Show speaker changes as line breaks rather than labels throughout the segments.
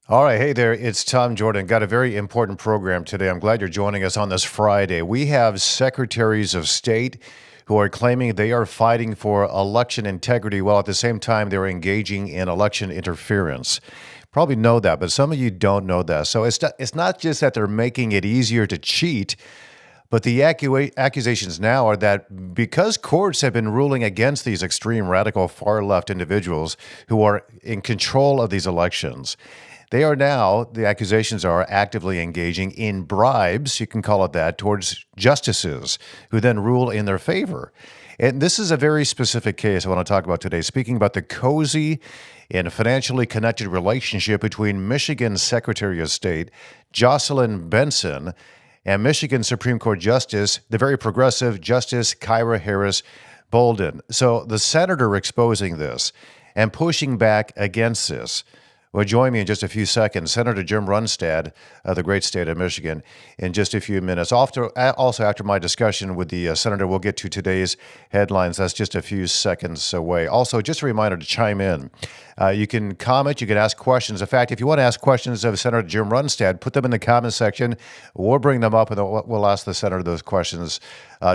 All right. Hey there. It's Tom Jordan. Got a very important program today. I'm glad you're joining us on this Friday. We have secretaries of state who are claiming they are fighting for election integrity while at the same time they're engaging in election interference. Probably know that, but some of you don't know that. So it's not just that they're making it easier to cheat, but the accusations now are that because courts have been ruling against these extreme radical far left individuals who are in control of these elections, they are now, the accusations are, actively engaging in bribes, you can call it that, towards justices who then rule in their favor. And this is a very specific case I want to talk about today, speaking about the cozy and financially connected relationship between Michigan Secretary of State Jocelyn Benson and Michigan Supreme Court Justice, the very progressive Justice Kyra Harris Bolden. So the senator exposing this and pushing back against this. Well, join me in just a few seconds. Senator Jim Runstad of the great state of Michigan in just a few minutes. Also, after my discussion with the senator, we'll get to today's headlines. That's just a few seconds away. Also, just a reminder to chime in. You can comment, you can ask questions. In fact, if you want to ask questions of Senator Jim Runstad, put them in the comment section. We'll bring them up and we'll ask the senator those questions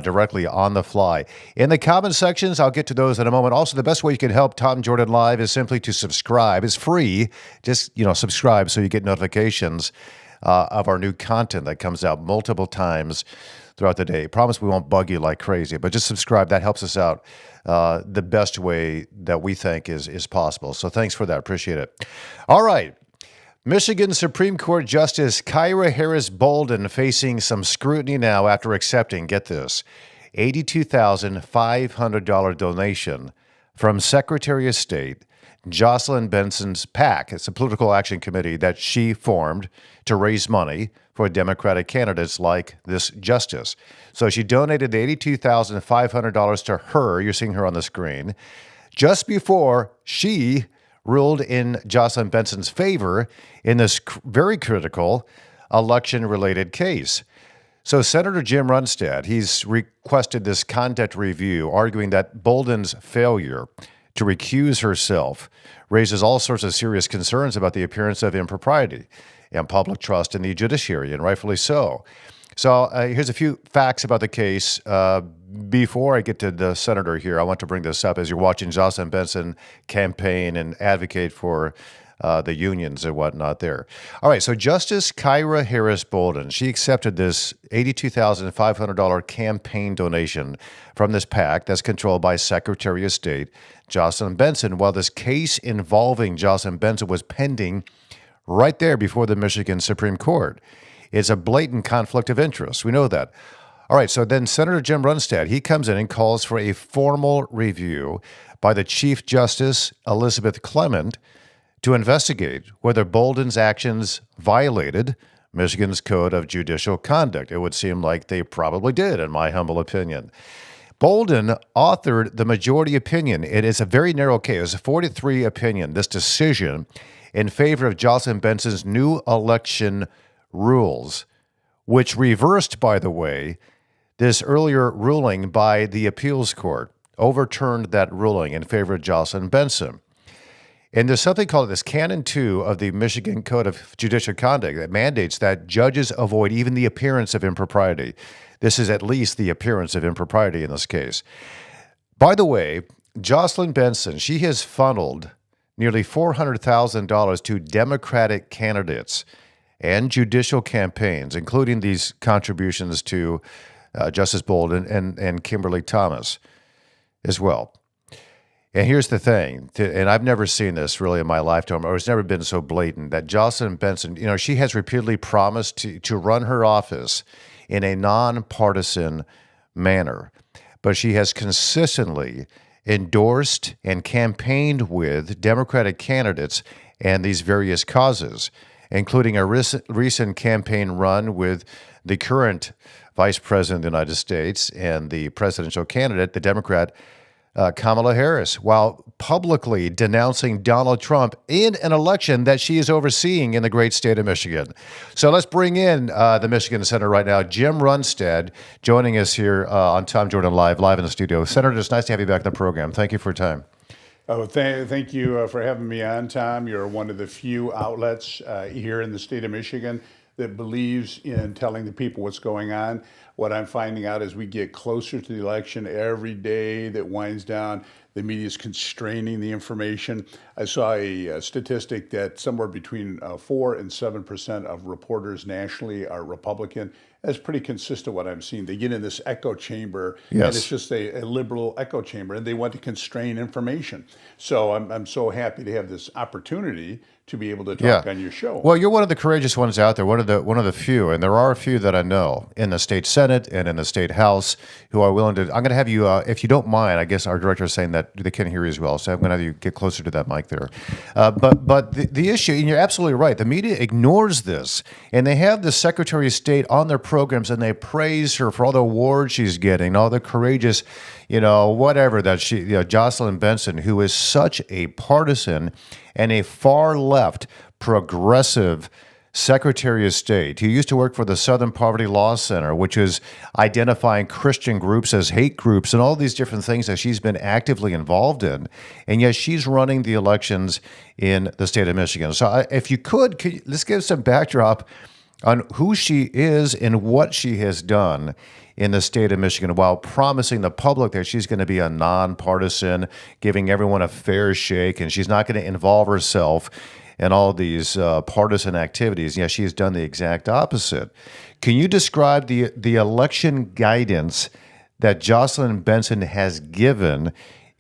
directly on the fly. In the comment sections, I'll get to those in a moment. Also, the best way you can help Tom Jordan Live is simply to subscribe. It's free. Just, subscribe so you get notifications of our new content that comes out multiple times throughout the day. Promise we won't bug you like crazy, but just subscribe. That helps us out the best way that we think is possible. So thanks for that. Appreciate it. All right. Michigan Supreme Court Justice Kyra Harris Bolden facing some scrutiny now after accepting, get this, $82,500 donation from Secretary of State Jocelyn Benson's PAC. It's a political action committee that she formed to raise money for Democratic candidates like this justice. So she donated the $82,500 to her, you're seeing her on the screen, just before she ruled in Jocelyn Benson's favor in this very critical election-related case. So Senator Jim Runstad, he's requested this conduct review, arguing that Bolden's failure to recuse herself raises all sorts of serious concerns about the appearance of impropriety and public trust in the judiciary, and rightfully so. So here's a few facts about the case. Before I get to the senator here, I want to bring this up as you're watching Jocelyn Benson campaign and advocate for the unions and whatnot there. All right, so Justice Kyra Harris Bolden, she accepted this $82,500 campaign donation from this PAC that's controlled by Secretary of State Jocelyn Benson, while this case involving Jocelyn Benson was pending right there before the Michigan Supreme Court. It's a blatant conflict of interest. We know that. All right, so then Senator Jim Runstad, he comes in and calls for a formal review by the Chief Justice Elizabeth Clement to investigate whether Bolden's actions violated Michigan's Code of Judicial Conduct. It would seem like they probably did, in my humble opinion. Bolden authored the majority opinion. It is a very narrow case. It was a 4-3 opinion, this decision, in favor of Jocelyn Benson's new election rules, which reversed, by the way, this earlier ruling by the appeals court, overturned that ruling in favor of Jocelyn Benson. And there's something called this Canon 2 of the Michigan Code of Judicial Conduct that mandates that judges avoid even the appearance of impropriety. This is at least the appearance of impropriety in this case. By the way, Jocelyn Benson, she has funneled nearly $400,000 to Democratic candidates and judicial campaigns, including these contributions to Justice Bolden and Kimberly Thomas as well. And here's the thing, and I've never seen this really in my lifetime, or it's never been so blatant, that Jocelyn Benson, she has repeatedly promised to run her office in a nonpartisan manner, but she has consistently endorsed and campaigned with Democratic candidates and these various causes, including a recent campaign run with the current Vice President of the United States and the presidential candidate, the Democrat Kamala Harris, while publicly denouncing Donald Trump in an election that she is overseeing in the great state of Michigan. So let's bring in the Michigan Senator right now, Jim Runstad, joining us here on Tom Jordan Live in the studio. Senator, it's nice to have you back in the program. Thank you for your time.
Oh, thank you for having me on, Tom. You're one of the few outlets here in the state of Michigan that believes in telling the people what's going on. What I'm finding out as we get closer to the election, every day that winds down, the media is constraining the information. I saw a statistic that somewhere between 4 and 7% of reporters nationally are Republican. That's pretty consistent what I'm seeing. They get in this echo chamber, and it's
Yes.
just a liberal echo chamber, and they want to constrain information. So I'm so happy to have this opportunity to be able to
Yeah.
talk on your show.
Well, you're one of the courageous ones out there, one of the few, and there are a few that I know in the state Senate and in the state House who are willing to. I'm going to have you, if you don't mind. I guess our director is saying that they can't hear you as well, so I'm going to have you get closer to that mic there. But the issue, and you're absolutely right. The media ignores this, and they have the Secretary of State on their programs, and they praise her for all the awards she's getting, all the courageous, whatever that she, Jocelyn Benson, who is such a partisan and a far left progressive Secretary of State who used to work for the Southern Poverty Law Center, which is identifying Christian groups as hate groups and all these different things that she's been actively involved in. And yet she's running the elections in the state of Michigan. So if you could let's give some backdrop on who she is and what she has done in the state of Michigan while promising the public that she's going to be a nonpartisan, giving everyone a fair shake, and she's not going to involve herself in all these partisan activities. Yeah, she's done the exact opposite. Can you describe the election guidance that Jocelyn Benson has given,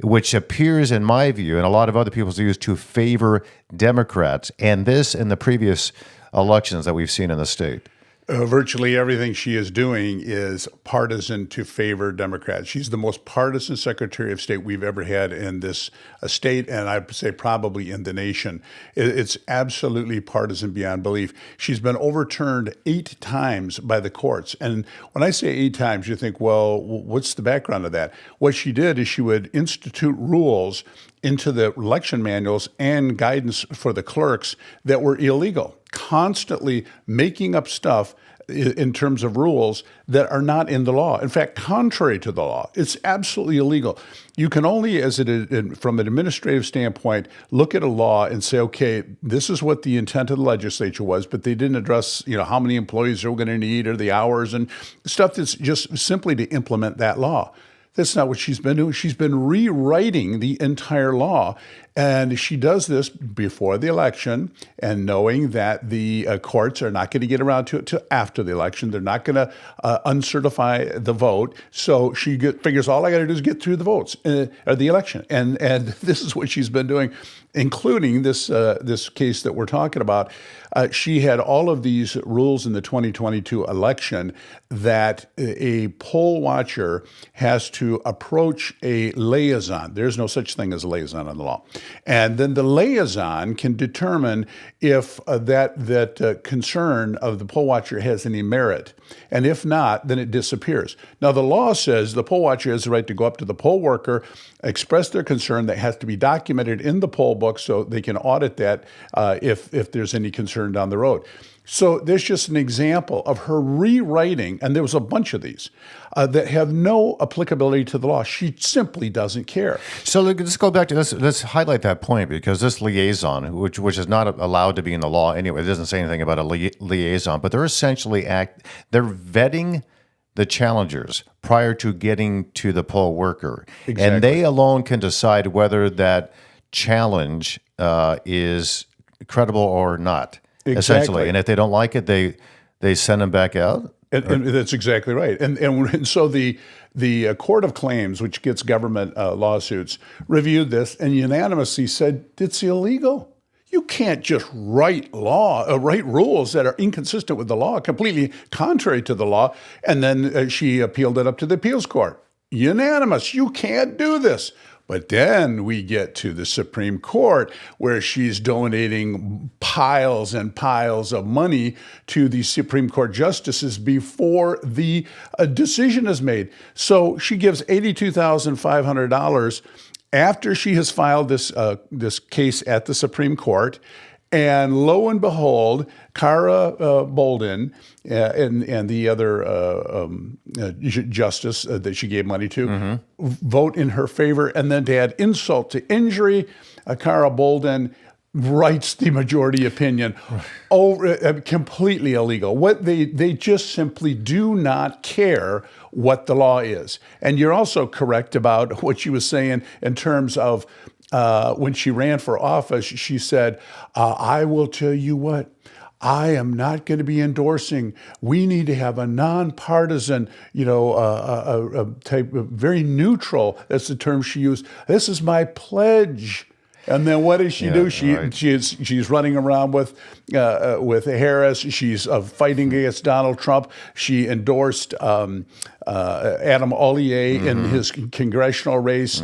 which appears, in my view, and a lot of other people's views, to favor Democrats, and this in the previous elections that we've seen in the state?
Virtually everything she is doing is partisan to favor Democrats. She's the most partisan Secretary of State we've ever had in this state, and I'd say probably in the nation. It's absolutely partisan beyond belief. She's been overturned 8 times by the courts. And when I say 8 times, you think, well, what's the background of that? What she did is she would institute rules into the election manuals and guidance for the clerks that were illegal, constantly making up stuff in terms of rules that are not in the law. In fact, contrary to the law. It's absolutely illegal. You can only, from an administrative standpoint, look at a law and say, okay, this is what the intent of the legislature was, but they didn't address, how many employees they're going to need or the hours and stuff that's just simply to implement that law. That's not what she's been doing. She's been rewriting the entire law. And she does this before the election and knowing that the courts are not going to get around to it till after the election. They're not going to uncertify the vote. So she figures all I got to do is get through the votes or the election. And this is what she's been doing, including this case that we're talking about. She had all of these rules in the 2022 election that a poll watcher has to approach a liaison. There's no such thing as a liaison in the law. And then the liaison can determine if that concern of the poll watcher has any merit. And if not, then it disappears. Now, the law says the poll watcher has the right to go up to the poll worker, express their concern. That has to be documented in the poll book so they can audit that if there's any concern down the road. So there's just an example of her rewriting, and there was a bunch of these that have no applicability to the law. She simply doesn't care.
So let's go back to this. Let's highlight that point, because this liaison, which is not allowed to be in the law anyway, it doesn't say anything about a liaison, but they're essentially they're vetting the challengers prior to getting to the poll worker.
Exactly.
And they alone can decide whether that challenge is credible or not.
Exactly.
Essentially. And if they don't like it, they send them back out.
And that's exactly right. And so the Court of Claims, which gets government lawsuits, reviewed this and unanimously said it's illegal. You can't just write rules that are inconsistent with the law, completely contrary to the law. And then she appealed it up to the appeals court. Unanimous. You can't do this. But then we get to the Supreme Court, where she's donating piles and piles of money to the Supreme Court justices before the decision is made. So she gives $82,500 after she has filed this case at the Supreme Court. And lo and behold, Kyra Bolden and the other justice that she gave money to vote in her favor. And then to add insult to injury, Kyra Bolden writes the majority opinion over completely illegal. What they just simply do not care what the law is. And you're also correct about what she was saying in terms of when she ran for office. She said, I will tell you what, I am not going to be endorsing. We need to have a nonpartisan, a type of very neutral. That's the term she used. This is my pledge. And then what does she do? She's running around with Harris. She's fighting against Donald Trump. She endorsed Adam Ollier in his congressional race.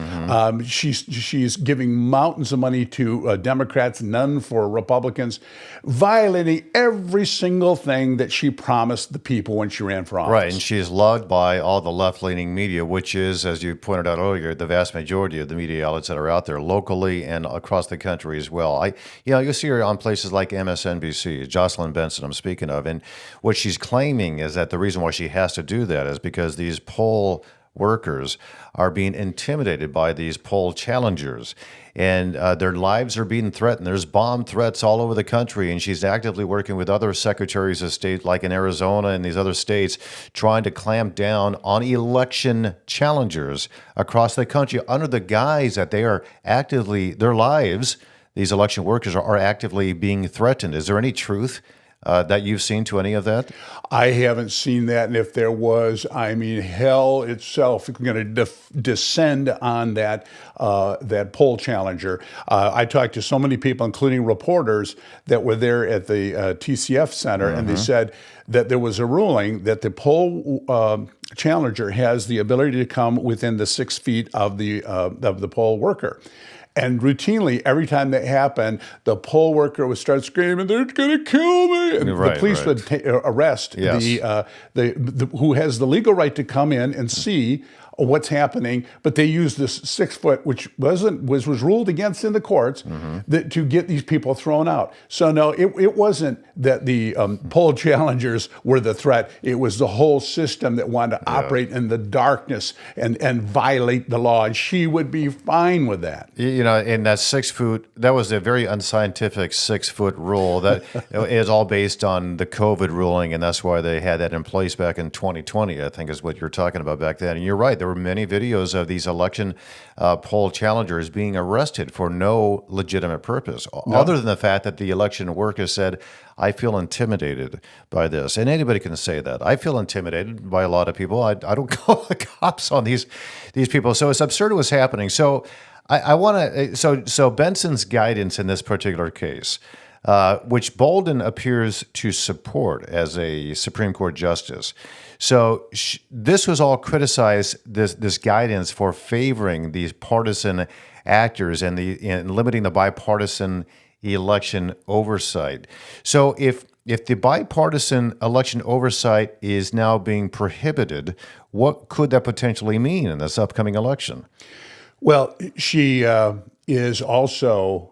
She's giving mountains of money to Democrats, none for Republicans, violating every single thing that she promised the people when she ran for office.
Right, and she's loved by all the left-leaning media, which is, as you pointed out earlier, the vast majority of the media outlets that are out there locally and across the country as well. You'll see her on places like MSNBC, Jocelyn Benson I'm speaking of, and what she's claiming is that the reason why she has to do that is because these poll workers are being intimidated by these poll challengers, and their lives are being threatened. There's bomb threats all over the country, and she's actively working with other secretaries of state, like in Arizona and these other states, trying to clamp down on election challengers across the country under the guise that they are actively, their lives, these election workers are actively being threatened. Is there any truth that you've seen to any of that?
I haven't seen that, and if there was, hell itself is going to descend on that poll challenger. I talked to so many people, including reporters, that were there at the TCF Center, and they said that there was a ruling that the poll challenger has the ability to come within the 6 feet of the poll worker. And routinely, every time that happened, the poll worker would start screaming, "They're going to kill me!" And the police would arrest the who has the legal right to come in and see what's happening. But they used this 6 foot, which was ruled against in the courts, to get these people thrown out. So no, it wasn't that the poll challengers were the threat. It was the whole system that wanted to operate in the darkness and violate the law. And she would be fine with that.
In that 6 foot, that was a very unscientific 6 foot rule that is all based on the COVID ruling, and that's why they had that in place back in 2020, I think is what you're talking about back then. And you're right, there were many videos of these election poll challengers being arrested for no legitimate purpose, other than the fact that the election workers said, I feel intimidated by this. And anybody can say that. I feel intimidated by a lot of people. I don't call the cops on these people. So it's absurd what's happening. So I want to, so Benson's guidance in this particular case, which Bolden appears to support as a Supreme Court justice. So this was all criticized, this guidance for favoring these partisan actors and limiting the bipartisan election oversight. So if the bipartisan election oversight is now being prohibited, what could that potentially mean in this upcoming election?
Well, she is also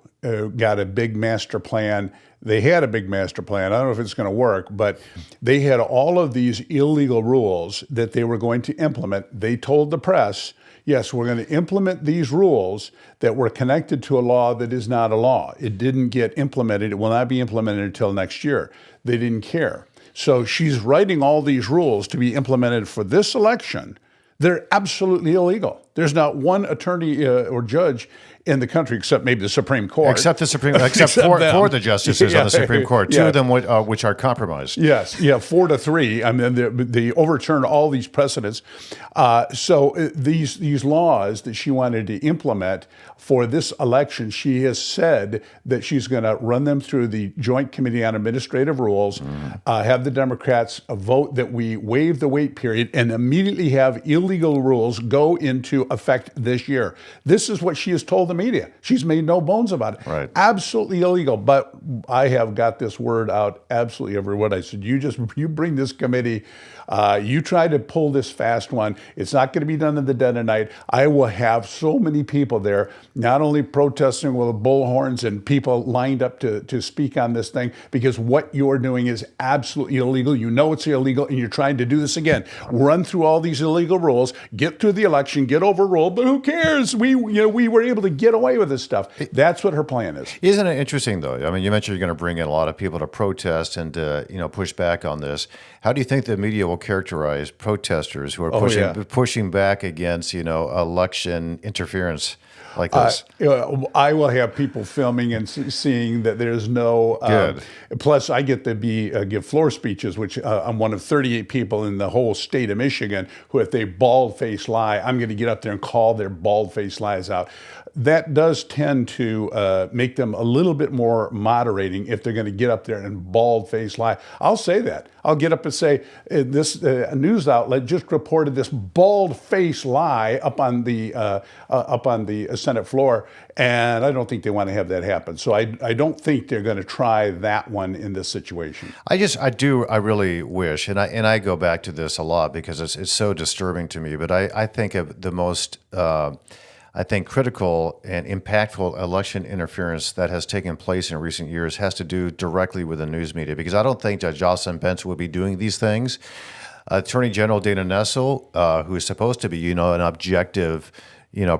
got a big master plan. They had a big master plan. I don't know if it's going to work, but they had all of these illegal rules that they were going to implement. They told the press, yes, we're going to implement these rules that were connected to a law that is not a law. It didn't get implemented. It will not be implemented until next year. They didn't care. So she's writing all these rules to be implemented for this election. They're absolutely illegal. There's not one attorney or judge in the country, except maybe the Supreme Court.
Except four the justices on the Supreme Court, two of them which are compromised.
Yes, 4-3. I mean, they overturned all these precedents. So these laws that she wanted to implement for this election, she has said that she's going to run them through the Joint Committee on Administrative Rules, have the Democrats vote that we waive the wait period, and immediately have illegal rules go into effect this year. This is what she has told the media. She's made no bones about it.
Right.
Absolutely illegal. But I have got this word out absolutely everywhere. I said, you bring this committee, you try to pull this fast one. It's not going to be done in the dead of night. I will have so many people there, not only protesting with bullhorns and people lined up to speak on this thing, because what you're doing is absolutely illegal. You know it's illegal, and you're trying to do this again. Run through all these illegal rules, get through the election, get overruled, but who cares? We were able to get away with this stuff. That's what her plan is.
Isn't it interesting, though? I mean, you mentioned you're going to bring in a lot of people to protest and push back on this. How do you think the media will characterize protesters who are pushing back against election interference like this?
I will have people filming and seeing that there's no.
Good.
Plus, I get to give floor speeches, which I'm one of 38 people in the whole state of Michigan who, if they bald-faced lie, I'm going to get up there and call their bald-faced lies out. That does tend to make them a little bit more moderating if they're going to get up there and bald-faced lie. I'll say that. I'll get up and say, this news outlet just reported this bald-faced lie up on the Senate floor, and I don't think they want to have that happen. So I don't think they're going to try that one in this situation.
I really wish, and I go back to this a lot because it's so disturbing to me, but I think of the most critical and impactful election interference that has taken place in recent years has to do directly with the news media, because I don't think that Jocelyn Benson would be doing these things. Attorney General Dana Nessel, who is supposed to be, an objective,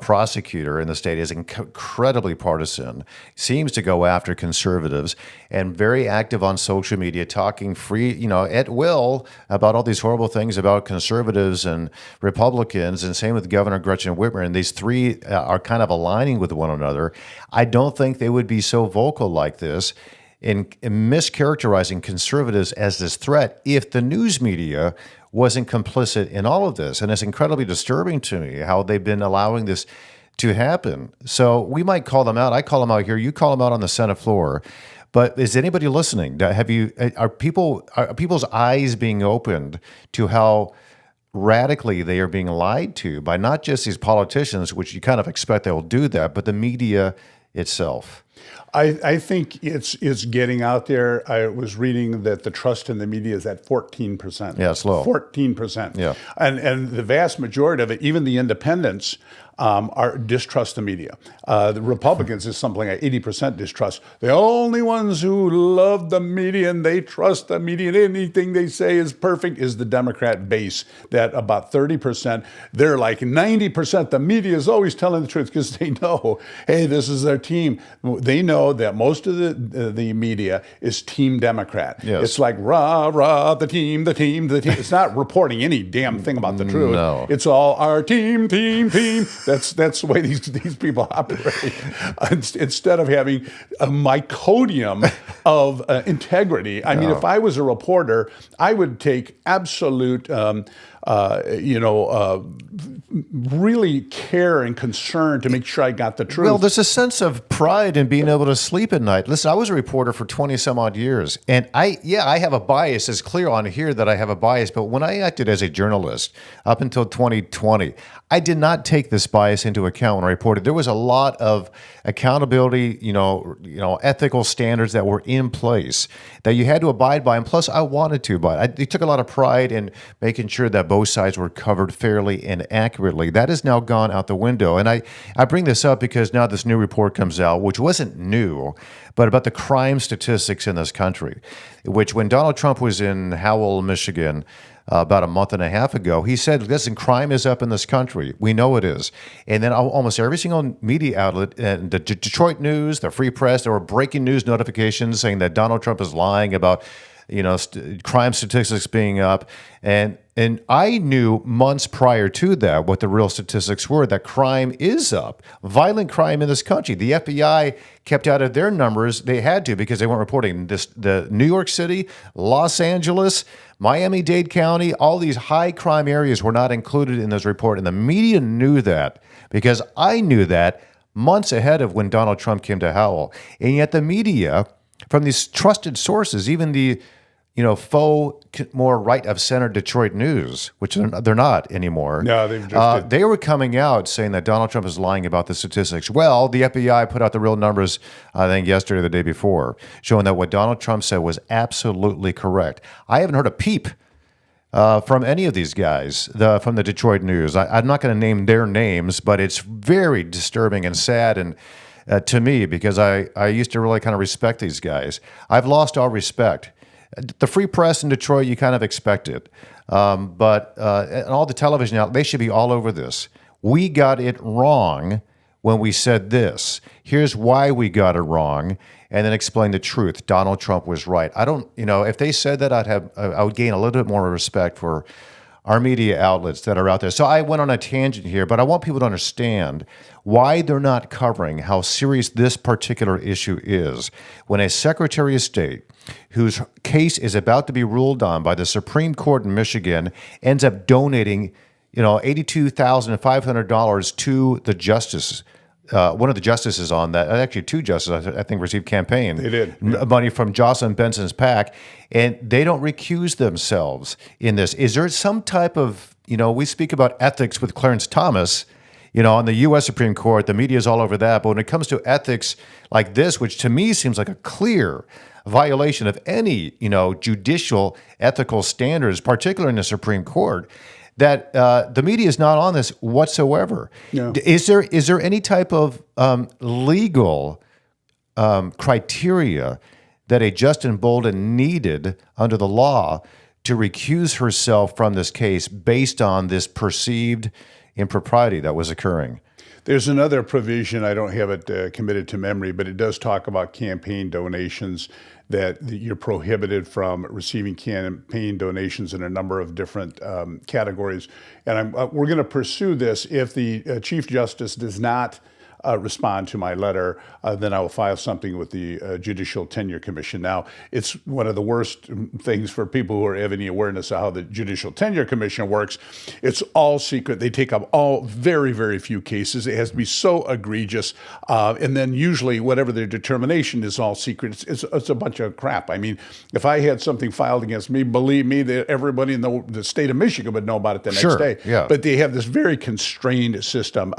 prosecutor in the state, is incredibly partisan, seems to go after conservatives, and very active on social media, talking free, at will about all these horrible things about conservatives and Republicans, and same with Governor Gretchen Whitmer. And these three are kind of aligning with one another. I don't think they would be so vocal like this in mischaracterizing conservatives as this threat if the news media wasn't complicit in all of this. And it's incredibly disturbing to me how they've been allowing this to happen. So we might call them out. I call them out here. You call them out on the Senate floor. But is anybody listening? Are people's eyes being opened to how radically they are being lied to by not just these politicians, which you kind of expect they will do that, but the media itself?
I think it's getting out there. I was reading that the trust in the media is at 14%.
Yeah, it's low.
14%.
Yeah.
And the vast majority of it, even the independents, distrust the media. The Republicans is something like 80% distrust. The only ones who love the media and they trust the media and anything they say is perfect is the Democrat base. That about 30%, they're like 90%. The media is always telling the truth because they know, hey, this is their team. They know that most of the media is Team Democrat. Yes. It's like rah rah the team. It's not reporting any damn thing about the truth.
No.
It's all our team. That's the way these people operate. Instead of having a myconium of integrity. I mean, if I was a reporter, I would take absolute, really care and concern to make sure I got the truth.
Well, there's a sense of pride in being able to sleep at night. Listen, I was a reporter for 20 some odd years, and I have a bias. It's clear on here that I have a bias, but when I acted as a journalist up until 2020, I did not take this bias into account when I reported. There was a lot of accountability, ethical standards that were in place that you had to abide by, and plus I wanted to, but I took a lot of pride in making sure that both sides were covered fairly and accurately. That has now gone out the window, and I bring this up because now this new report comes out, which wasn't new, but about the crime statistics in this country, which when Donald Trump was in Howell, Michigan, about a month and a half ago, he said, listen, crime is up in this country. We know it is. And then almost every single media outlet, and the Detroit News, the Free Press, there were breaking news notifications saying that Donald Trump is lying about, crime statistics being up. And I knew months prior to that what the real statistics were, that crime is up. Violent crime in this country. The FBI kept out of their numbers. They had to because they weren't reporting this. The New York City, Los Angeles, Miami-Dade County, all these high crime areas were not included in this report. And the media knew that because I knew that months ahead of when Donald Trump came to Howell. And yet the media, from these trusted sources, even the more right of center Detroit news, which they're not anymore.
No, they've just
they were coming out saying that Donald Trump is lying about the statistics. Well, the FBI put out the real numbers, I think yesterday or the day before, showing that what Donald Trump said was absolutely correct. I haven't heard a peep from any of these guys from the Detroit news. I'm not going to name their names, but it's very disturbing and sad and to me, because I used to really kind of respect these guys. I've lost all respect. The free press in Detroit, you kind of expect it. But and all the television out, they should be all over this. We got it wrong when we said this. Here's why we got it wrong, and then explain the truth. Donald Trump was right. I don't, if they said that, I would gain a little bit more respect for our media outlets that are out there. So I went on a tangent here, but I want people to understand why they're not covering how serious this particular issue is. When a Secretary of State whose case is about to be ruled on by the Supreme Court in Michigan ends up donating, $82,500 to the justice. One of the justices on that, actually two justices, I think, received campaign
They did.
money from Jocelyn Benson's PAC, and they don't recuse themselves in this. Is there some type of, we speak about ethics with Clarence Thomas, on the U.S. Supreme Court, the media is all over that, but when it comes to ethics like this, which to me seems like a clear violation of any, judicial ethical standards, particularly in the Supreme Court, that the media is not on this whatsoever.
No.
Is there any type of legal criteria that a Justin Bolden needed under the law to recuse herself from this case based on this perceived impropriety that was occurring?
There's another provision, I don't have it committed to memory, but it does talk about campaign donations, that you're prohibited from receiving campaign donations in a number of different categories. And we're going to pursue this. If the Chief Justice does not respond to my letter, then I will file something with the Judicial Tenure Commission. Now, it's one of the worst things for people who have any awareness of how the Judicial Tenure Commission works. It's all secret. They take up all very, very few cases. It has to be so egregious. And then usually whatever their determination is all secret. It's a bunch of crap. I mean, if I had something filed against me, believe me, that everybody in the state of Michigan would know about it the next day.
Yeah.
But they have this very constrained system.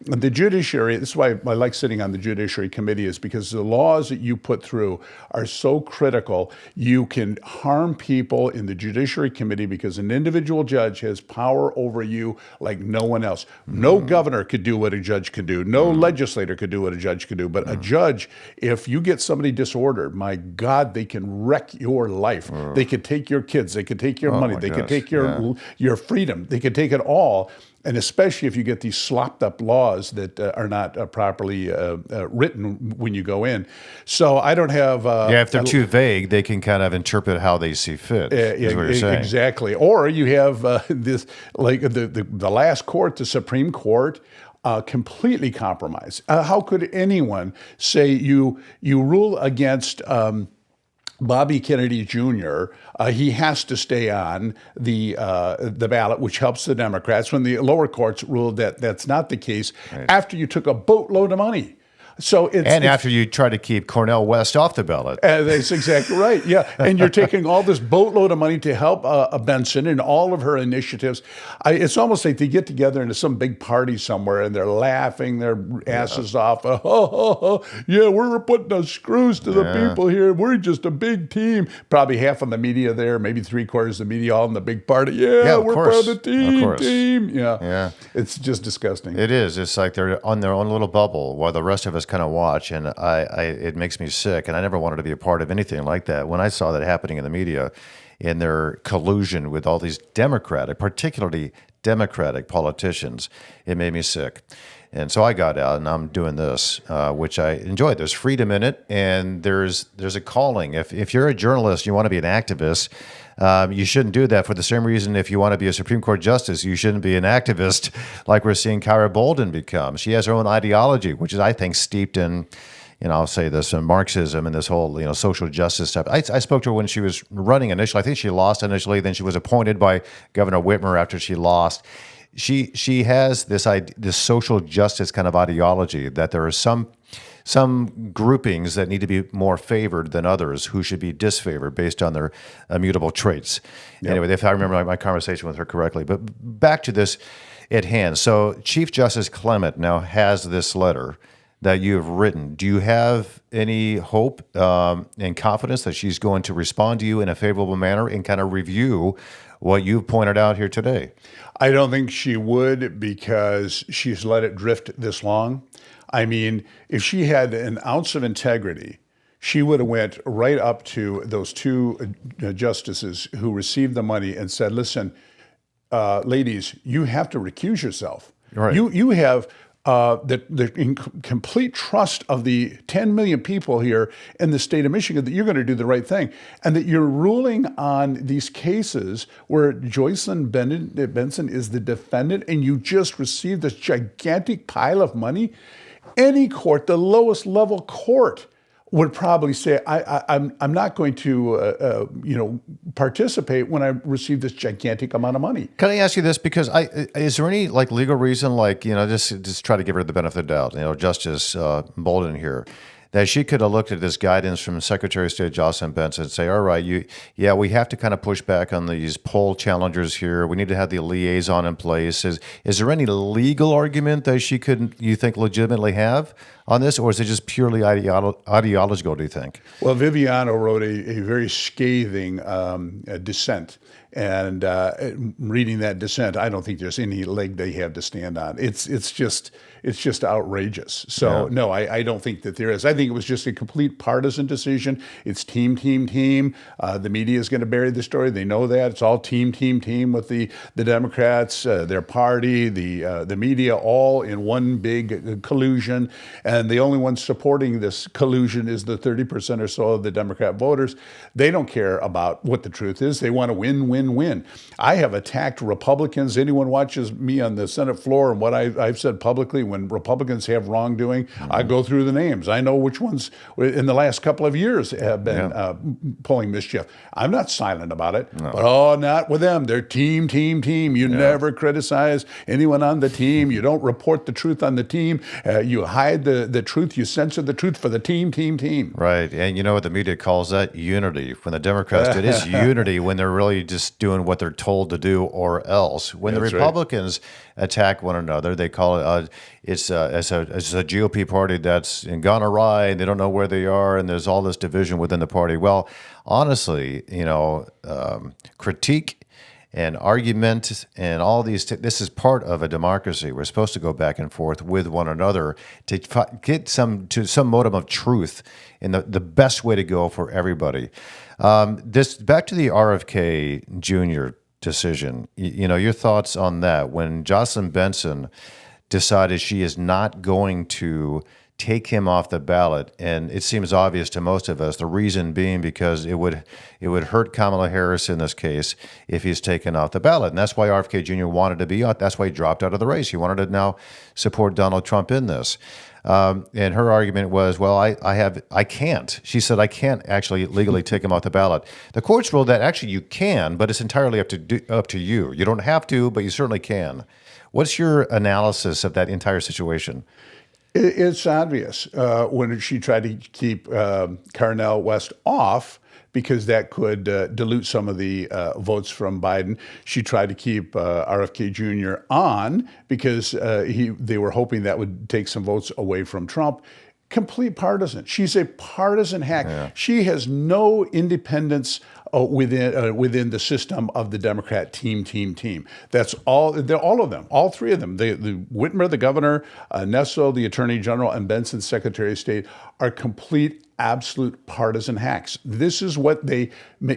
The judiciary, this is why I like sitting on the Judiciary Committee, is because the laws that you put through are so critical. You can harm people in the Judiciary Committee because an individual judge has power over you like no one else. No governor could do what a judge could do. No legislator could do what a judge could do. But a judge, if you get somebody disordered, my God, they can wreck your life. They could take your kids. They could take your money. They could take your freedom. They could take it all. And especially if you get these slopped up laws that are not properly written when you go in. So I don't have...
if they're too vague, they can kind of interpret how they see fit, is what you're saying.
Exactly. Or you have this, like the last court, the Supreme Court, completely compromised. How could anyone say you rule against... Bobby Kennedy Jr., he has to stay on the ballot, which helps the Democrats, when the lower courts ruled that that's not the case, after you took a boatload of money. So
after you try to keep Cornel West off the ballot.
That's exactly right. Yeah. And you're taking all this boatload of money to help Benson and all of her initiatives. It's almost like they get together into some big party somewhere and they're laughing their asses off. Yeah, we're putting the screws to the people here. We're just a big team. Probably half of the media there, maybe 3/4 of the media all in the big party. Yeah, we're part of the team. Yeah. It's just disgusting.
It is. It's like they're on their own little bubble while the rest of us kind of watch, and it makes me sick, and I never wanted to be a part of anything like that. When I saw that happening in the media, in their collusion with all these particularly Democratic politicians, it made me sick. And so I got out, and I'm doing this, which I enjoy. There's freedom in it, and there's a calling. If you're a journalist, you want to be an activist, you shouldn't do that for the same reason if you want to be a Supreme Court justice, you shouldn't be an activist like we're seeing Kyra Bolden become. She has her own ideology, which is, I think, steeped in, I'll say this, in Marxism and this whole, social justice stuff. I spoke to her when she was running initially. I think she lost initially. Then she was appointed by Governor Whitmer after she lost. She has this social justice kind of ideology, that there are some some groupings that need to be more favored than others who should be disfavored based on their immutable traits. Yep. Anyway, if I remember my conversation with her correctly. But back to this at hand. So Chief Justice Clement now has this letter that you have written. Do you have any hope and confidence that she's going to respond to you in a favorable manner and kind of review what you've pointed out here today?
I don't think she would, because she's let it drift this long. I mean, if she had an ounce of integrity, she would have went right up to those two justices who received the money and said, listen, ladies, you have to recuse yourself.
Right.
You have the complete trust of the 10 million people here in the state of Michigan that you're going to do the right thing, and that you're ruling on these cases where Jocelyn Benson is the defendant and you just received this gigantic pile of money. Any court, the lowest level court, would probably say, I'm not going to participate when I receive this gigantic amount of money.
Can I ask you this? Because is there any legal reason, just try to give her the benefit of the doubt, Justice Bolden here, that she could have looked at this guidance from Secretary of State Jocelyn Benson and say, all right, we have to kind of push back on these poll challengers here. We need to have the liaison in place. Is there any legal argument that she could, you think, legitimately have on this, or is it just purely ideological, do you think?
Well, Viviano wrote a very scathing dissent. And reading that dissent, I don't think there's any leg they have to stand on. It's just outrageous. So yeah. No, I don't think that there is. I think it was just a complete partisan decision. It's team. The media is going to bury the story. They know that. It's all team with the Democrats, their party, the media, all in one big collusion. And the only one supporting this collusion is the 30% or so of the Democrat voters. They don't care about what the truth is. They want to win. I have attacked Republicans. Anyone watches me on the Senate floor and what I've said publicly, when Republicans have wrongdoing, I go through the names. I know which ones in the last couple of years have been pulling mischief. I'm not silent about it, but not with them. They're team. You never criticize anyone on the team. You don't report the truth on the team. You hide the truth. You censor the truth for the team.
Right. And you know what the media calls that? Unity. When the Democrats did, it's unity when they're really just doing what they're told to do or else. When the Republicans attack one another, they call it it's a GOP party that's gone awry, and they don't know where they are, and there's all this division within the party. Well, honestly, critique and argument and all these, this is part of a democracy. We're supposed to go back and forth with one another to get some modicum of truth in the best way to go for everybody. Back to the RFK Jr. decision, your thoughts on that. When Jocelyn Benson decided she is not going to take him off the ballot, and it seems obvious to most of us, the reason being because it would hurt Kamala Harris in this case if he's taken off the ballot. And that's why RFK Jr. wanted to be out. That's why he dropped out of the race. He wanted to now support Donald Trump in this. And her argument was, well, I can't. She said, I can't actually legally take him off the ballot. The courts ruled that actually you can, but it's entirely up to you. You don't have to, but you certainly can. What's your analysis of that entire situation?
It's obvious when she tried to keep Carnell West off, because that could dilute some of the votes from Biden. She tried to keep RFK Jr. on because they were hoping that would take some votes away from Trump. Complete partisan. She's a partisan hack. Yeah. She has no independence within the system of the Democrat team. That's all. They're all of them. All three of them. The Whitmer, the governor, Nessel, the attorney general, and Benson, secretary of state, are complete, absolute partisan hacks. This is what they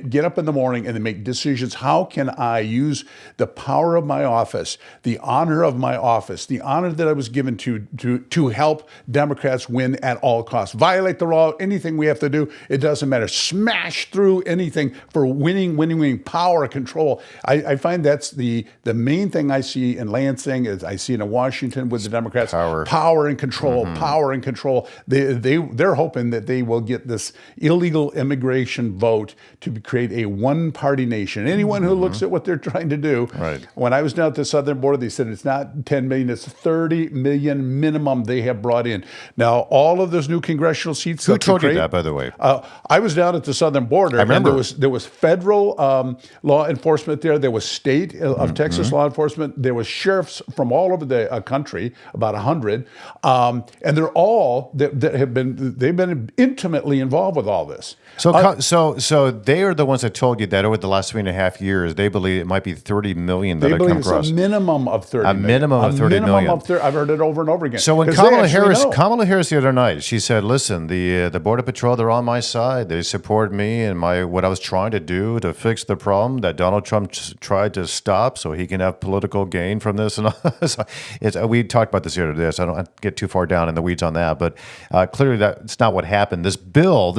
get up in the morning and they make decisions. How can I use the power of my office, the honor of my office, the honor that I was given to help Democrats win at all costs? Violate the law, anything we have to do, it doesn't matter. Smash through anything for winning power and control. I find that's the main thing I see in Lansing, is I see it in Washington with the Democrats. Power and control, power and control. They're hoping that they will get this illegal immigration vote to create a one-party nation. Anyone who looks at what they're trying to do.
Right.
When I was down at the southern border, they said it's not 10 million, it's 30 million minimum they have brought in. Now, all of those new congressional seats.
Who told you that, by the way?
I was down at the southern border.
I remember.
And there was federal law enforcement there. There was state of Texas law enforcement. There was sheriffs from all over the country, about 100. And they're all they've been intimately involved with all this.
So they are the ones that told you that over the last 3.5 years, they believe it might be 30 million that have come across.
It's a minimum of 30 million.
Minimum of 30 million.
I've heard it over and over again.
So when Kamala Harris the other night, she said, listen, the Border Patrol, they're on my side. They support me and what I was trying to do to fix the problem that Donald Trump tried to stop so he can have political gain from this. And all. We talked about this the other day, so I don't get too far down in the weeds on that. But clearly that's not what happened. This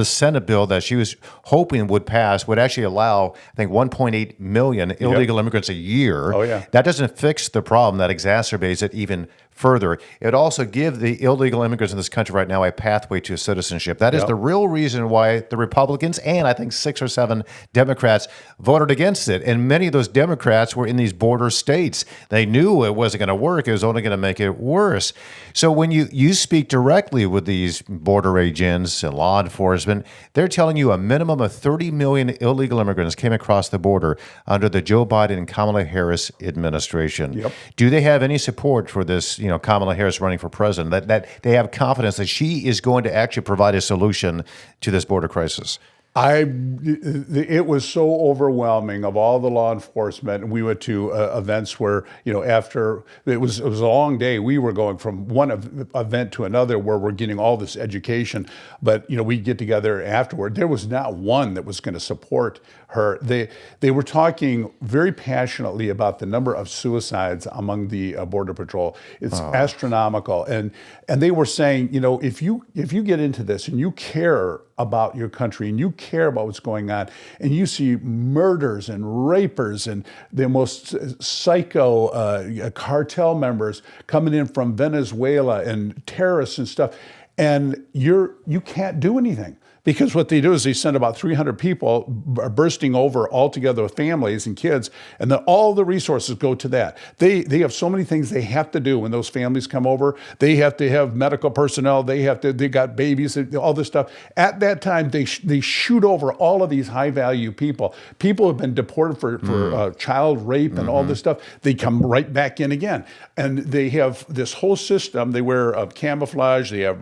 Senate bill that she was hoping would pass would actually allow, I think, 1.8 million illegal immigrants a year.
Oh, yeah.
That doesn't fix the problem. That exacerbates it even further. It also gives the illegal immigrants in this country right now a pathway to citizenship. That is the real reason why the Republicans and I think 6 or 7 Democrats voted against it. And many of those Democrats were in these border states. They knew it wasn't going to work. It was only going to make it worse. So when you speak directly with these border agents and law enforcement, they're telling you a minimum of 30 million illegal immigrants came across the border under the Joe Biden and Kamala Harris administration.
Yep.
Do they have any support for this, Kamala Harris running for president, that they have confidence that she is going to actually provide a solution to this border crisis?
It was so overwhelming of all the law enforcement. We went to events where, after it was a long day, we were going from one event to another where we're getting all this education. But, we get together afterward. There was not one that was going to support her. They were talking very passionately about the number of suicides among the Border Patrol. It's astronomical. And they were saying, if you get into this and you care about your country and you care about what's going on and you see murders and rapers and the most psycho cartel members coming in from Venezuela and terrorists and stuff, and you can't do anything. Because what they do is they send about 300 people bursting over all together with families and kids, and then all the resources go to that. They have so many things they have to do when those families come over. They have to have medical personnel. They got babies, all this stuff. At that time, they shoot over all of these high-value people. People have been deported for child rape and all this stuff. They come right back in again. And they have this whole system. They wear camouflage. They have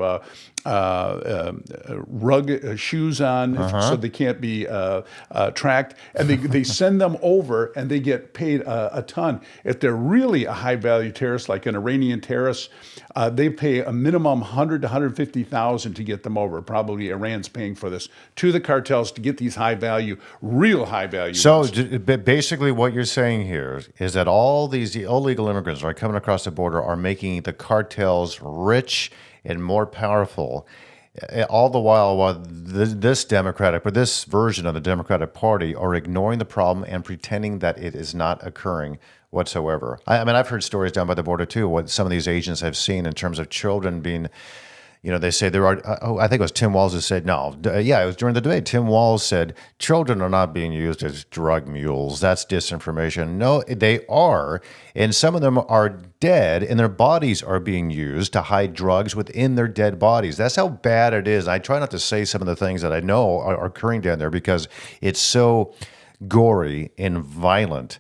rug shoes on so they can't be tracked, and they send them over and they get paid a ton. If they're really a high value terrorist, like an Iranian terrorist, they pay a minimum 100 to 150,000 to get them over. Probably Iran's paying for this to the cartels to get these real high value.
So basically what you're saying here is that all these illegal immigrants that are coming across the border are making the cartels rich and more powerful, all the while this version of the Democratic Party are ignoring the problem and pretending that it is not occurring whatsoever. I've heard stories down by the border too, what some of these agents have seen in terms of children being, they say there are, I think it was Tim Walz who said, it was during the debate. Tim Walz said, children are not being used as drug mules. That's disinformation. No, they are. And some of them are dead and their bodies are being used to hide drugs within their dead bodies. That's how bad it is. I try not to say some of the things that I know are occurring down there because it's so gory and violent.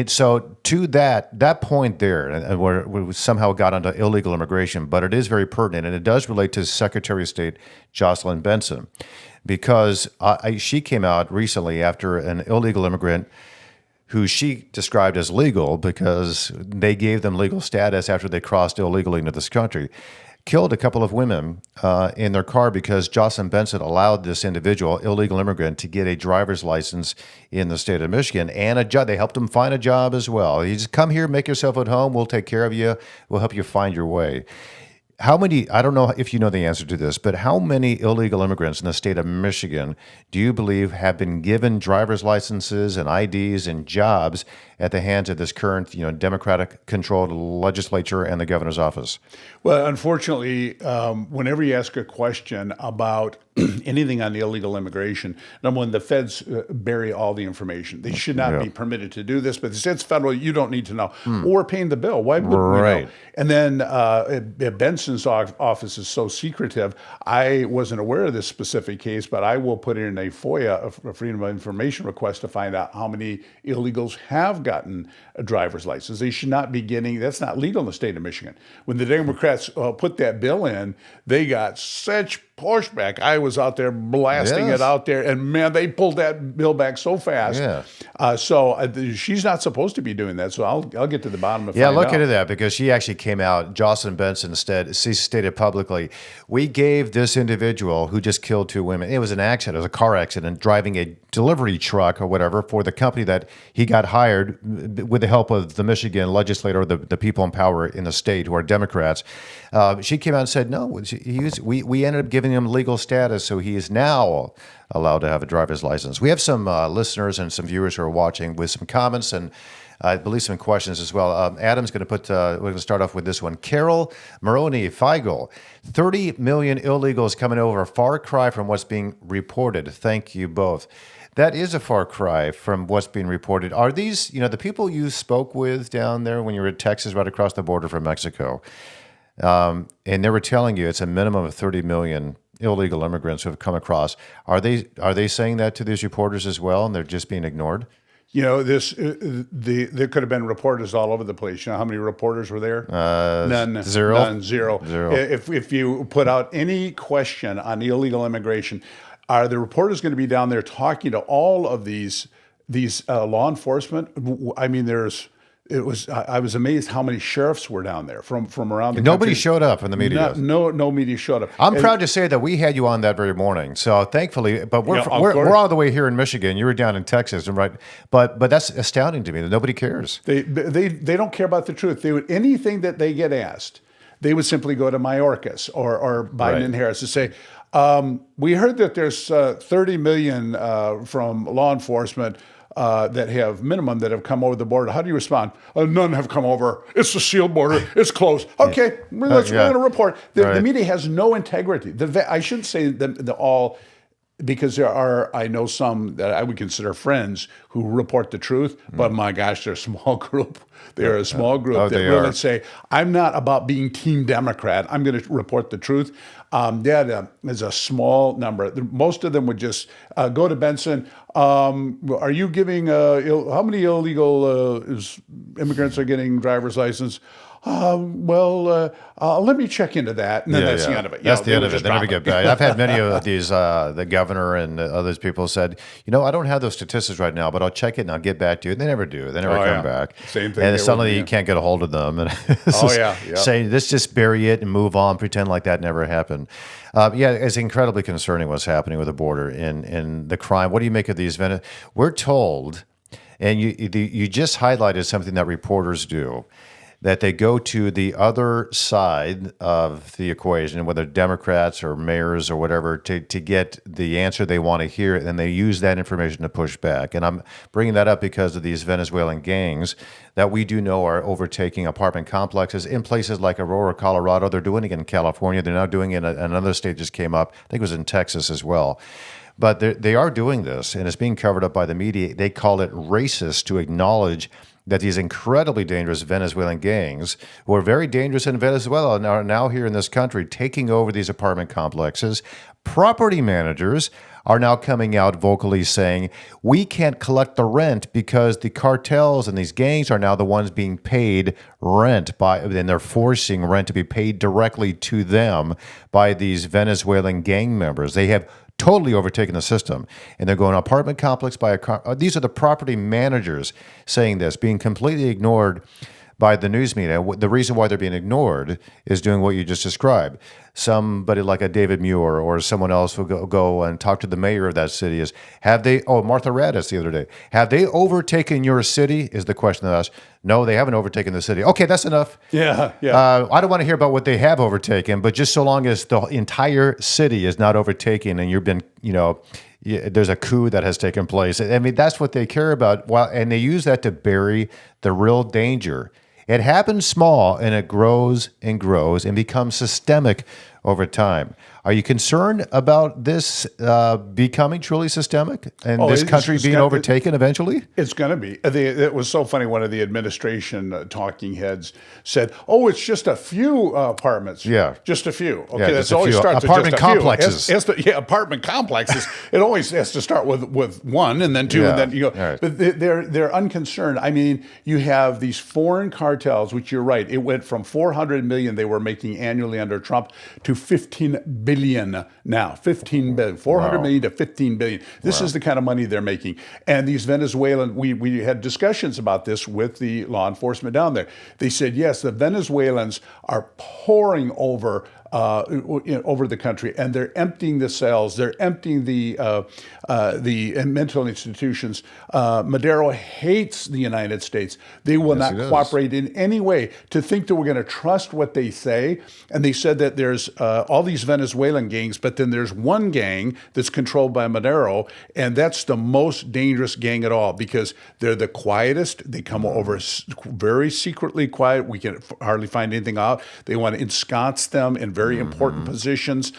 So to that point there, where we somehow got onto illegal immigration, but it is very pertinent, and it does relate to Secretary of State Jocelyn Benson, because she came out recently after an illegal immigrant who she described as legal because they gave them legal status after they crossed illegally into this country, killed a couple of women in their car because Jocelyn Benson allowed this individual, illegal immigrant, to get a driver's license in the state of Michigan and a job. They helped him find a job as well. He just come here, make yourself at home. We'll take care of you. We'll help you find your way. How many, I don't know if you know the answer to this, but how many illegal immigrants in the state of Michigan do you believe have been given driver's licenses and IDs and jobs at the hands of this current, Democratic controlled legislature and the governor's office?
Well, unfortunately, whenever you ask a question about anything on the illegal immigration, number one, the feds bury all the information. They should not be permitted to do this, but since it's federal, you don't need to know. Or paying the bill. Why would we know? And then Benson's office is so secretive. I wasn't aware of this specific case, but I will put in a FOIA, a Freedom of Information request, to find out how many illegals have gotten a driver's license. They should not be getting, that's not legal in the state of Michigan. When the Democrats put that bill in, they got such pushback. I was out there blasting it out there, and man, they pulled that bill back so fast. So she's not supposed to be doing that. So I'll get to the bottom of it.
Look into that, because she actually came out. Jocelyn Benson stated publicly, "We gave this individual who just killed 2 women. It was an accident. It was a car accident, driving a delivery truck or whatever for the company that he got hired with the help of the Michigan legislator, or the people in power in the state who are Democrats." She came out and said, "No, we ended up giving him legal status, so he is now allowed to have a driver's license." We have some listeners and some viewers who are watching with some comments and I believe some questions as well. Adam's going to we're going to start off with this one. Carol Maroney Feigl, 30 million illegals coming over, far cry from what's being reported. Thank you both. That is a far cry from what's being reported. Are these, the people you spoke with down there when you were in Texas, right across the border from Mexico, and they were telling you it's a minimum of 30 million illegal immigrants who have come across. Are they saying that to these reporters as well, and they're just being ignored?
There could have been reporters all over the place. You know how many reporters were there? None.
Zero.
None. Zero. If you put out any question on illegal immigration, are the reporters going to be down there talking to all of these law enforcement? I mean, I was amazed how many sheriffs were down there from around the country.
Nobody showed up in the media.
No media showed up.
I'm proud to say that we had you on that very morning. So thankfully, but we're all the way here in Michigan. You were down in Texas, right? But that's astounding to me that nobody cares.
They don't care about the truth. Anything that they get asked, they would simply go to Mayorkas or Biden and Harris to say, we heard that there's 30 million from law enforcement that have minimum that have come over the border. How do you respond? None have come over. It's a sealed border. It's closed. Okay, we're going to report. The media has no integrity. I shouldn't say the all, because I know some that I would consider friends who report the truth, but my gosh, they're a small group. They're a small group that really say, I'm not about being Team Democrat. I'm going to report the truth. There's a small number. Most of them would just go to Benson. Are you giving, how many illegal immigrants are getting driver's license? Let me check into that. And then that's the end of it.
That's the end of it. They never get back. I've had many of these, the governor and others people said, I don't have those statistics right now, but I'll check it and I'll get back to you. They never do. They never come back.
Same thing.
And suddenly you can't get a hold of them. And saying, let's just bury it and move on, pretend like that never happened. It's incredibly concerning what's happening with the border and the crime. What do you make of these? We're told, and you just highlighted something that reporters do, that they go to the other side of the equation, whether Democrats or mayors or whatever, to get the answer they want to hear, and they use that information to push back. And I'm bringing that up because of these Venezuelan gangs that we do know are overtaking apartment complexes in places like Aurora, Colorado. They're doing it in California. They're now doing it in another state just came up. I think it was in Texas as well. But they are doing this, and it's being covered up by the media. They call it racist to acknowledge that these incredibly dangerous Venezuelan gangs, who are very dangerous in Venezuela, are now here in this country taking over these apartment complexes. Property managers are now coming out vocally saying, we can't collect the rent because the cartels and these gangs are now the ones being paid rent and they're forcing rent to be paid directly to them by these Venezuelan gang members. They have totally overtaken the system, and they're going apartment complex by these are the property managers saying this, being completely ignored by the news media. The reason why they're being ignored is doing what you just described. Somebody like a David Muir or someone else will go and talk to the mayor of that city. Martha Raddatz the other day, have they overtaken your city? Is the question they asked. No, they haven't overtaken the city. Okay, that's enough.
Yeah.
I don't want to hear about what they have overtaken, but just so long as the entire city is not overtaken and you've been, there's a coup that has taken place. I mean, that's what they care about. And they use that to bury the real danger. It happens small and it grows and grows and becomes systemic over time. Are you concerned about this becoming truly systemic and this country being overtaken eventually?
It's going to be. It was so funny. One of the administration talking heads said, "Oh, it's just a few apartments."
Yeah,
just a few. Okay,
yeah,
that's always starts
apartment
with just a
complexes.
Few. Apartment complexes. It always has to start with one and then two and then you go.
Right.
But they're unconcerned. I mean, you have these foreign cartels, which you're right. It went from 400 million they were making annually under Trump to 15 billion now. 15 billion. 400 million to 15 billion. This is the kind of money they're making. And these Venezuelan, we had discussions about this with the law enforcement down there. They said, yes, the Venezuelans are pouring over the country, and they're emptying the cells. They're emptying the mental institutions. Maduro hates the United States. They will not cooperate in any way. To think that we're going to trust what they say, and they said that there's all these Venezuelan gangs, but then there's one gang that's controlled by Maduro, and that's the most dangerous gang at all because they're the quietest. They come over very secretly quiet. We can hardly find anything out. They want to ensconce them in very important positions.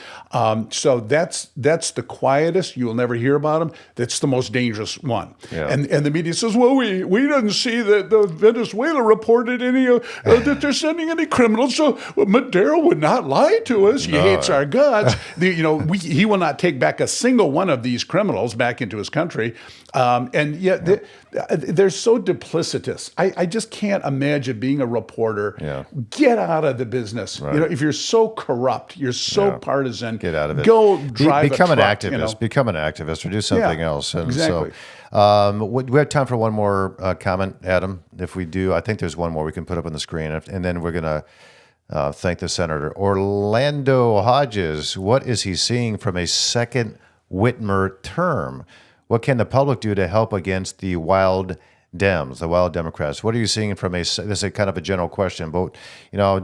So that's the quietest. You will never hear about them. That's the most dangerous one. Yeah. And the media says, well, we didn't see that the Venezuela reported any that they're sending any criminals. So Maduro would not lie to us. He hates our guts. He will not take back a single one of these criminals back into his country. And yet they're so duplicitous. I just can't imagine being a reporter. Yeah. Get out of the business. Right. If you're so corrupt, you're so partisan.
Get out of it.
Go drive
Become
a truck,
an activist. Become an activist or do something else. And
exactly.
So, we have time for one more comment, Adam. If we do, I think there's one more we can put up on the screen, and then we're going to thank the senator. Orlando Hodges, what is he seeing from a second Whitmer term? What can the public do to help against the wild Dems, the wild Democrats? What are you seeing from this is a kind of a general question, but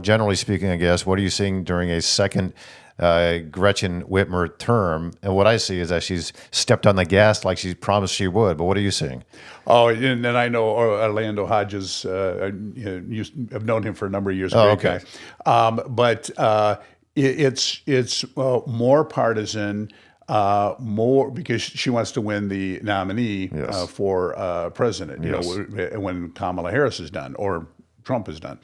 generally speaking, I guess, what are you seeing during a second Gretchen Whitmer term? And what I see is that she's stepped on the gas like she promised she would. But what are you seeing?
Oh, and I know Orlando Hodges. I've known him for a number of years.
Okay.
But it's more partisan. More because she wants to win the nominee for president, when Kamala Harris is done or Trump is done.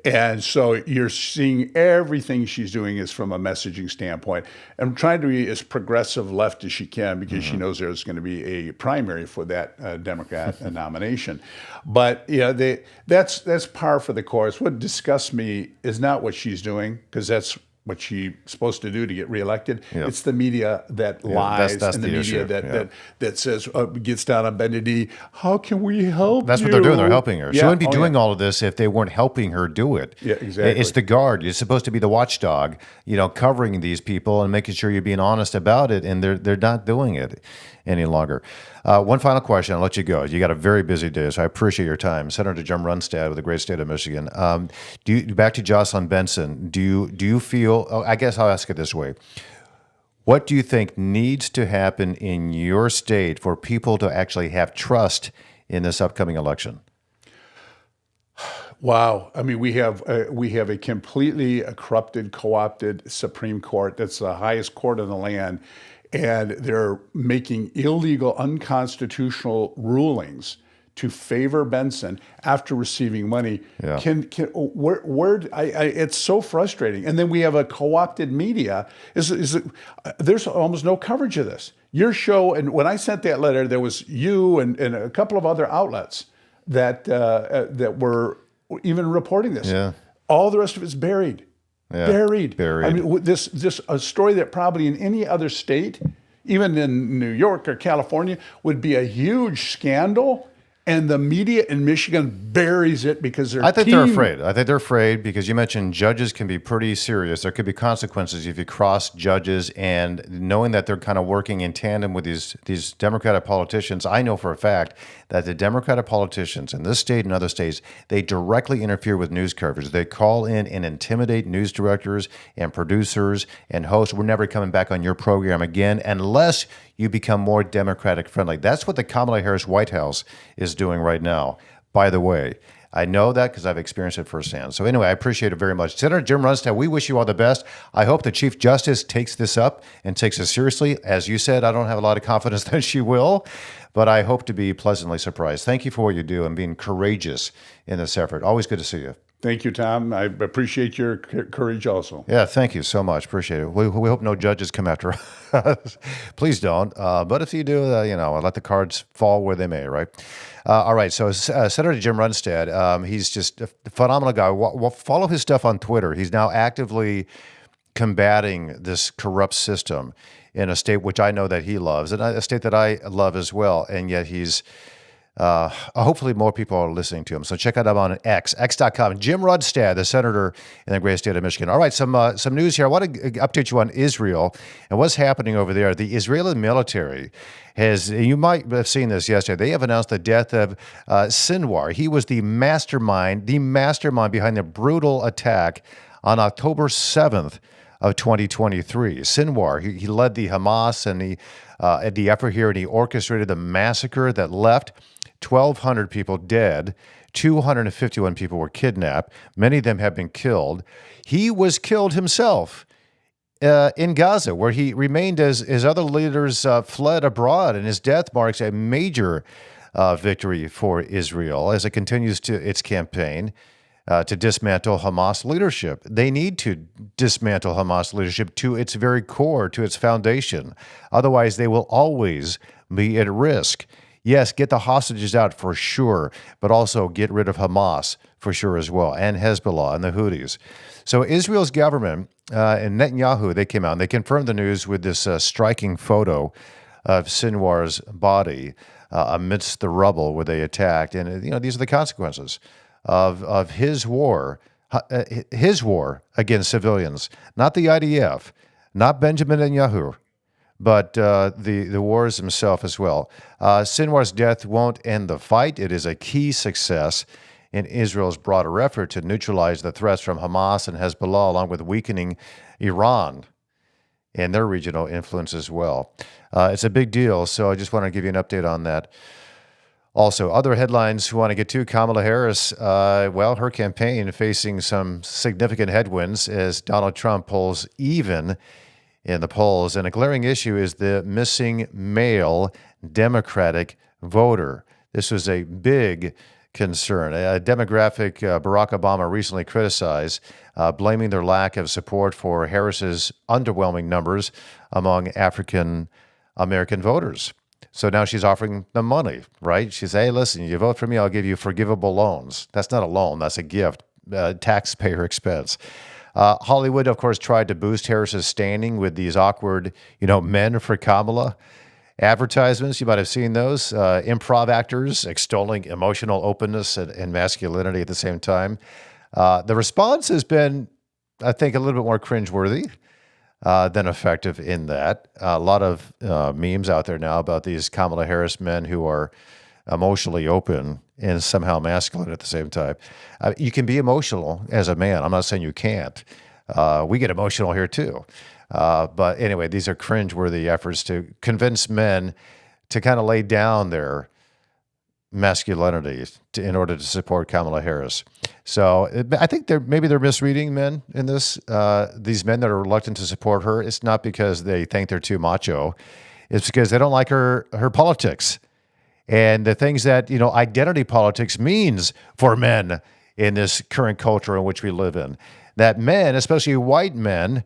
And so you're seeing everything she's doing is from a messaging standpoint and trying to be as progressive left as she can because she knows there's going to be a primary for that Democrat nomination. But that's par for the course. What disgusts me is not what she's doing because that's what she's supposed to do to get reelected. Yep. It's the media that lies
that's
and the
issue.
media that says, gets down on bended knee, how can we help
That's
you?
what they're doing. They're helping her.
Yeah.
She wouldn't be doing all of this if they weren't helping her do it.
Yeah, exactly.
It's the guard. You're supposed to be the watchdog, covering these people and making sure you're being honest about it, and they're not doing it any longer. One final question. I'll let you go. You got a very busy day, so I appreciate your time. Senator Jim Runstad with the great state of Michigan. Back to Jocelyn Benson. Do you feel? I guess I'll ask it this way. What do you think needs to happen in your state for people to actually have trust in this upcoming election?
Wow. I mean, we have a completely corrupted, co-opted Supreme Court. That's the highest court in the land. And they're making illegal, unconstitutional rulings to favor Benson after receiving money. Yeah. It's so frustrating. And then we have a co-opted media. There's almost no coverage of this. Your show, and when I sent that letter, there was you and a couple of other outlets that were even reporting this.
Yeah.
All the rest of it's buried. Yeah, buried. I mean, this a story that probably in any other state, even in New York or California, would be a huge scandal. And the media in Michigan buries it because
I think they're afraid. I think they're afraid because you mentioned judges can be pretty serious. There could be consequences if you cross judges, and knowing that they're kind of working in tandem with these Democratic politicians, I know for a fact that the Democratic politicians in this state and other states, they directly interfere with news coverage. They call in and intimidate news directors and producers and hosts. We're never coming back on your program again unless you become more Democratic friendly. That's what the Kamala Harris White House is doing right now, by the way. I know that because I've experienced it firsthand. So anyway, I appreciate it very much. Senator Jim Runstad, we wish you all the best. I hope the Chief Justice takes this up and takes it seriously. As you said, I don't have a lot of confidence that she will, but I hope to be pleasantly surprised. Thank you for what you do and being courageous in this effort. Always good to see you.
Thank you, Tom. I appreciate your courage also.
Yeah, thank you so much. Appreciate it. We hope no judges come after us. Please don't. But if you do, let the cards fall where they may, right? All right. So Senator Jim Runstad, he's just a phenomenal guy. Follow his stuff on Twitter. He's now actively combating this corrupt system in a state which I know that he loves, and a state that I love as well. And yet he's... hopefully more people are listening to him. So check out him on x.com. Jim Runstad, the senator in the great state of Michigan. All right, some news here. I want to update you on Israel and what's happening over there. The Israeli military you might have seen this yesterday, they have announced the death of Sinwar. He was the mastermind behind the brutal attack on October 7th of 2023. Sinwar, he led the Hamas and the effort here, and he orchestrated the massacre that left 1,200 people dead, 251 people were kidnapped. Many of them have been killed. He was killed himself in Gaza, where he remained as other leaders fled abroad, and his death marks a major victory for Israel as it continues to its campaign to dismantle Hamas leadership. They need to dismantle Hamas leadership to its very core, to its foundation. Otherwise, they will always be at risk. Yes, get the hostages out for sure, but also get rid of Hamas for sure as well, and Hezbollah and the Houthis. So Israel's government and Netanyahu, they came out and they confirmed the news with this striking photo of Sinwar's body amidst the rubble where they attacked. And, these are the consequences of his war against civilians, not the IDF, not Benjamin Netanyahu, but the wars himself as well. Sinwar's death won't end the fight. It is a key success in Israel's broader effort to neutralize the threats from Hamas and Hezbollah, along with weakening Iran and their regional influence as well. It's a big deal, so I just want to give you an update on that. Also, other headlines we want to get to. Kamala Harris, her campaign facing some significant headwinds as Donald Trump pulls even in the polls. And a glaring issue is the missing male Democratic voter. This was a big concern. A demographic Barack Obama recently criticized, blaming their lack of support for Harris's underwhelming numbers among African American voters. So now she's offering them money, right? She says, hey, listen, you vote for me, I'll give you forgivable loans. That's not a loan, that's a gift, taxpayer expense. Hollywood, of course, tried to boost Harris's standing with these awkward, men for Kamala advertisements. You might have seen those. Improv actors extolling emotional openness and masculinity at the same time. The response has been, I think, a little bit more cringeworthy than effective in that. A lot of memes out there now about these Kamala Harris men who are emotionally open and somehow masculine at the same time. You can be emotional as a man. I'm not saying you can't. We get emotional here too. But anyway, these are cringeworthy efforts to convince men to kind of lay down their masculinity in order to support Kamala Harris. So I think maybe they're misreading men in this. These men that are reluctant to support her, it's not because they think they're too macho. It's because they don't like her politics and the things that, identity politics means for men in this current culture in which we live in. That men, especially white men,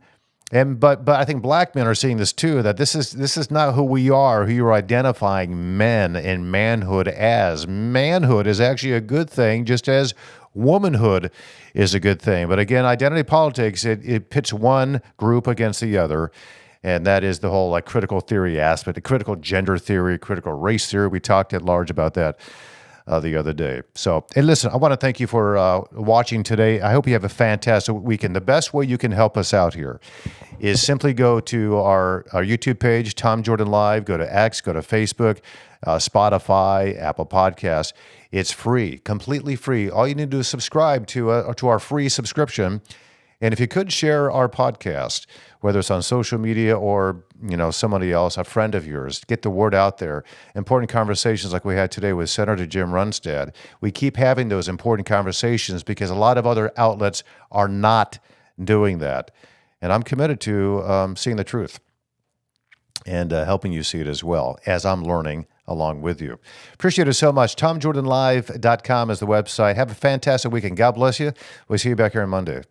but I think black men are seeing this too, that this is not who we are, who you're identifying men and manhood as. Manhood is actually a good thing, just as womanhood is a good thing. But again, identity politics, it pits one group against the other, and that is the whole critical theory aspect, the critical gender theory, critical race theory. We talked at large about that the other day. So, hey, listen, I want to thank you for watching today. I hope you have a fantastic weekend. The best way you can help us out here is simply go to our YouTube page, Tom Jordan Live, go to X, go to Facebook, Spotify, Apple Podcasts. It's free, completely free. All you need to do is subscribe to our free subscription. And if you could share our podcast, whether it's on social media or, somebody else, a friend of yours, get the word out there. Important conversations like we had today with Senator Jim Runstad. We keep having those important conversations because a lot of other outlets are not doing that. And I'm committed to seeing the truth and helping you see it as well, as I'm learning along with you. Appreciate it so much. TomJordanLive.com is the website. Have a fantastic weekend. God bless you. We'll see you back here on Monday.